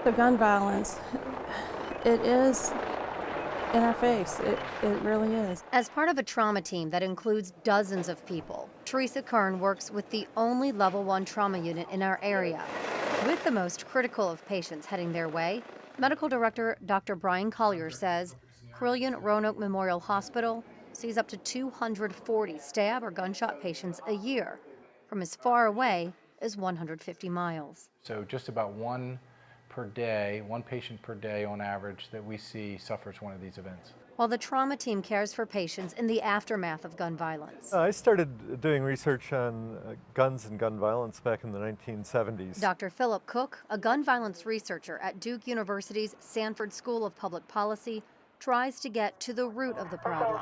The gun violence, it is in our face. It really is. As part of a trauma team that includes dozens of people, Teresa Kern works with the only Level 1 trauma unit in our area. With the most critical of patients heading their way, Medical Director Dr. Brian Collier says Carilion Roanoke Memorial Hospital sees up to 240 stab or gunshot patients a year from as far away as 150 miles. So just about one patient per day on average that we see suffers one of these events. While the trauma team cares for patients in the aftermath of gun violence. I started doing research on guns and gun violence back in the 1970s. Dr. Philip Cook, a gun violence researcher at Duke University's Sanford School of Public Policy, tries to get to the root of the problem.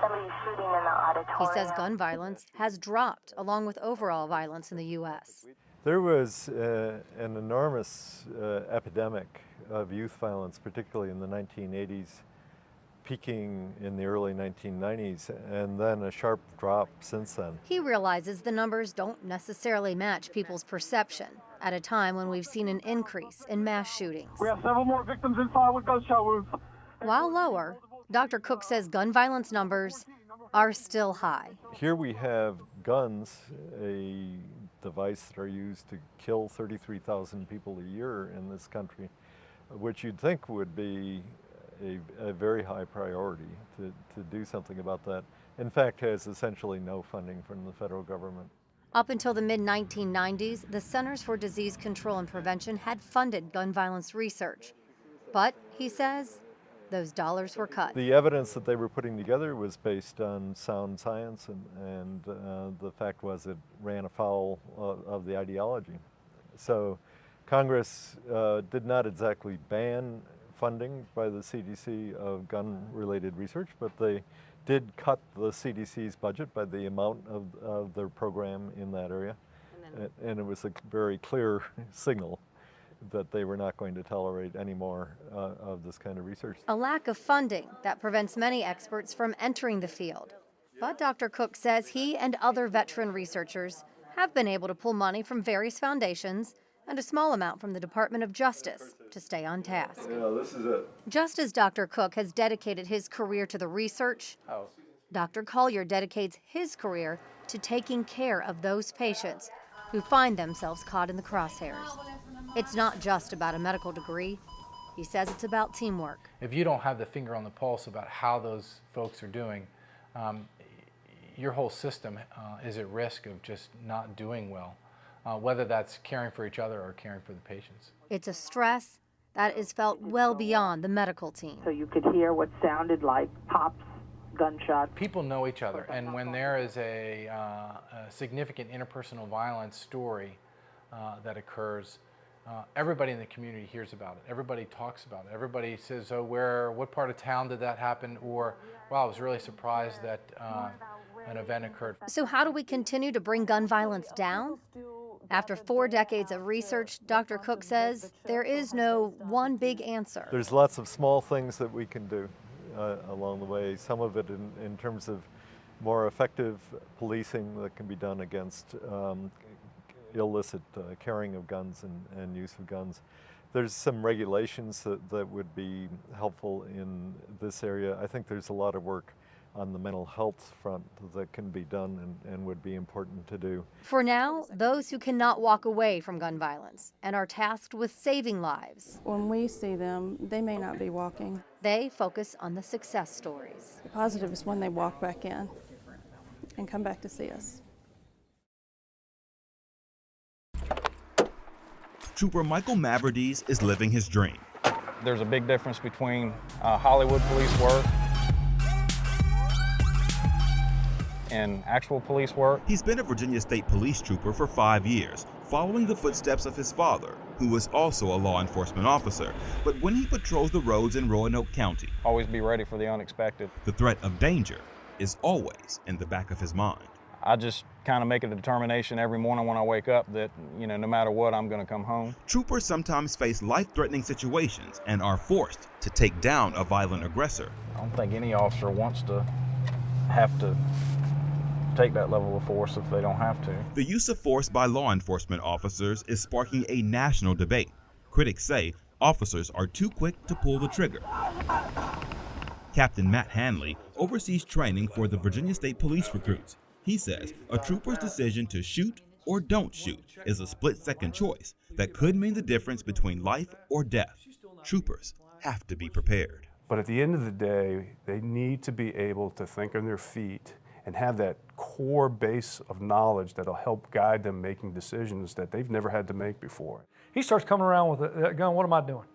He says gun violence has dropped along with overall violence in the U.S. There was an enormous epidemic of youth violence, particularly in the 1980s, peaking in the early 1990s, and then a sharp drop since then. He realizes the numbers don't necessarily match people's perception at a time when we've seen an increase in mass shootings. We have several more victims inside with gunshot wounds. While lower, Dr. Cook says gun violence numbers are still high. Here we have guns, a device that are used to kill 33,000 people a year in this country, which you'd think would be a very high priority to do something about that. In fact, has essentially no funding from the federal government. Up until the mid-1990s, the Centers for Disease Control and Prevention had funded gun violence research. But, he says, those dollars were cut. The evidence that they were putting together was based on sound science, and the fact was it ran afoul of the ideology. So Congress did not exactly ban funding by the CDC of gun-related research, but they did cut the CDC's budget by the amount of their program in that area. And it was a very clear signal that they were not going to tolerate any more of this kind of research. A lack of funding that prevents many experts from entering the field. But Dr. Cook says he and other veteran researchers have been able to pull money from various foundations and a small amount from the Department of Justice to stay on task. Yeah, this is it. Just as Dr. Cook has dedicated his career to the research, Dr. Collier dedicates his career to taking care of those patients who find themselves caught in the crosshairs. It's not just about a medical degree. He says it's about teamwork. If you don't have the finger on the pulse about how those folks are doing, your whole system is at risk of just not doing well, whether that's caring for each other or caring for the patients. It's a stress that is felt well beyond the medical team. So you could hear what sounded like pops, gunshots. People know each other, and when there is a significant interpersonal violence story that occurs, everybody in the community hears about it. Everybody talks about it. Everybody says, oh, what part of town did that happen? Or, wow, I was really surprised that an event occurred. So how do we continue to bring gun violence down? After 4 decades of research, Dr. Cook says there is no one big answer. There's lots of small things that we can do along the way. Some of it in terms of more effective policing that can be done against illicit carrying of guns and use of guns. There's some regulations that would be helpful in this area. I think there's a lot of work on the mental health front that can be done and would be important to do. For now, those who cannot walk away from gun violence and are tasked with saving lives. When we see them, they may not be walking. They focus on the success stories. The positive is when they walk back in and come back to see us. Trooper Michael Maverdies is living his dream. There's a big difference between Hollywood police work and actual police work. He's been a Virginia State Police trooper for 5 years, following the footsteps of his father, who was also a law enforcement officer. But when he patrols the roads in Roanoke County, Always be ready for the unexpected. the threat of danger is always in the back of his mind. I just kind of make a determination every morning when I wake up that, no matter what, I'm going to come home. Troopers sometimes face life-threatening situations and are forced to take down a violent aggressor. I don't think any officer wants to have to take that level of force if they don't have to. The use of force by law enforcement officers is sparking a national debate. Critics say officers are too quick to pull the trigger. Captain Matt Hanley oversees training for the Virginia State Police recruits. He says a trooper's decision to shoot or don't shoot is a split-second choice that could mean the difference between life or death. Troopers have to be prepared. But at the end of the day, they need to be able to think on their feet and have that core base of knowledge that'll help guide them making decisions that they've never had to make before. He starts coming around with a gun. What am I doing?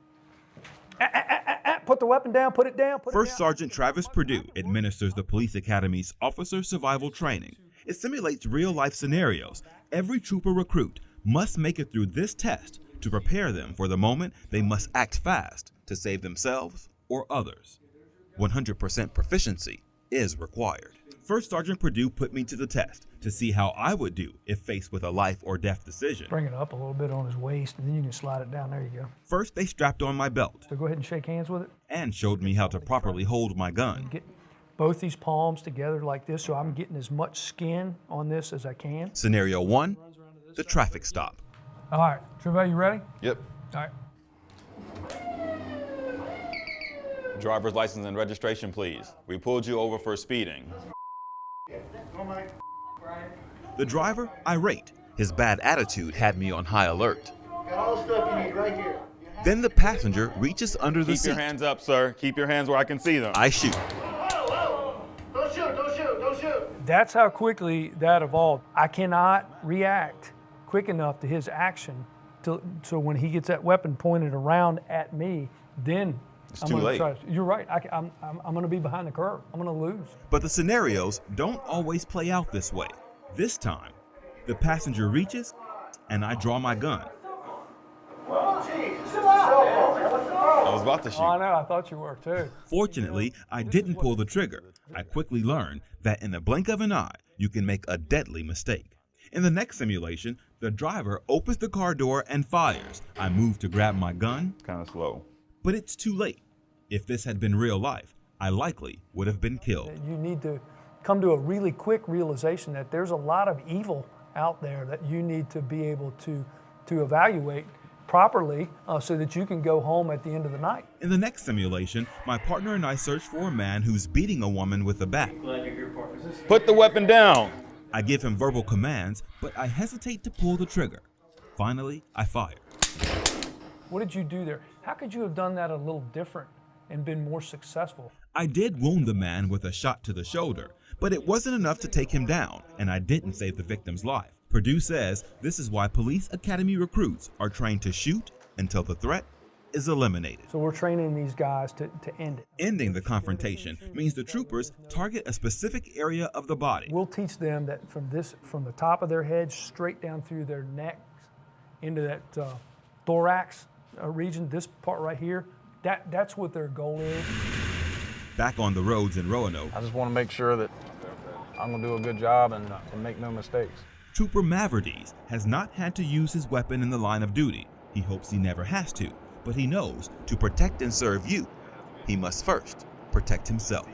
Put the weapon down, put it down, put it down. First Sergeant Travis Perdue administers the Police Academy's Officer Survival Training. It simulates real-life scenarios. Every trooper recruit must make it through this test to prepare them for the moment they must act fast to save themselves or others. 100% proficiency is required. First Sergeant Perdue put me to the test to see how I would do if faced with a life or death decision. Bring it up a little bit on his waist, and then you can slide it down. There you go. First, they strapped on my belt So go ahead and shake hands with it. and showed me how to properly hold my gun. Get both these palms together like this, so I'm getting as much skin on this as I can. Scenario 1, the traffic stop. All right, everybody, you ready? Yep. All right. Driver's license and registration, please. We pulled you over for speeding. The driver, irate. His bad attitude had me on high alert. Got all the stuff you need right here. Then the passenger reaches under the Keep seat. your hands up, sir. Keep your hands where I can see them. I shoot. Whoa! Don't shoot, don't shoot, don't shoot. That's how quickly that evolved. I cannot react quick enough to his action so when he gets that weapon pointed around at me, then It's I'm too gonna late. try. You're right. I'm going to be behind the curve. I'm going to lose. But the scenarios don't always play out this way. This time, the passenger reaches and I draw my gun. Oh, geez. This is a cell phone, man. What's the problem? I was about to shoot. Oh, I know. I thought you were too. Fortunately, I didn't pull the trigger. I quickly learned that in the blink of an eye, you can make a deadly mistake. In the next simulation, the driver opens the car door and fires. I move to grab my gun, Kind of slow. but it's too late. If this had been real life, I likely would have been killed. You need to come to a really quick realization that there's a lot of evil out there that you need to be able to evaluate properly so that you can go home at the end of the night. In the next simulation, my partner and I search for a man who's beating a woman with a bat. Put the weapon down. I give him verbal commands, but I hesitate to pull the trigger. Finally, I fire. What did you do there? How could you have done that a little different and been more successful? I did wound the man with a shot to the shoulder, but it wasn't enough to take him down, and I didn't save the victim's life. Perdue says this is why Police Academy recruits are trained to shoot until the threat is eliminated. So we're training these guys to end it. Ending the confrontation means the troopers target a specific area of the body. We'll teach them that from the top of their head straight down through their necks into that thorax region, this part right here, that's what their goal is. Back on the roads in Roanoke, I just want to make sure that I'm going to do a good job and make no mistakes. Trooper Maverdes has not had to use his weapon in the line of duty. He hopes he never has to, but he knows to protect and serve you, he must first protect himself.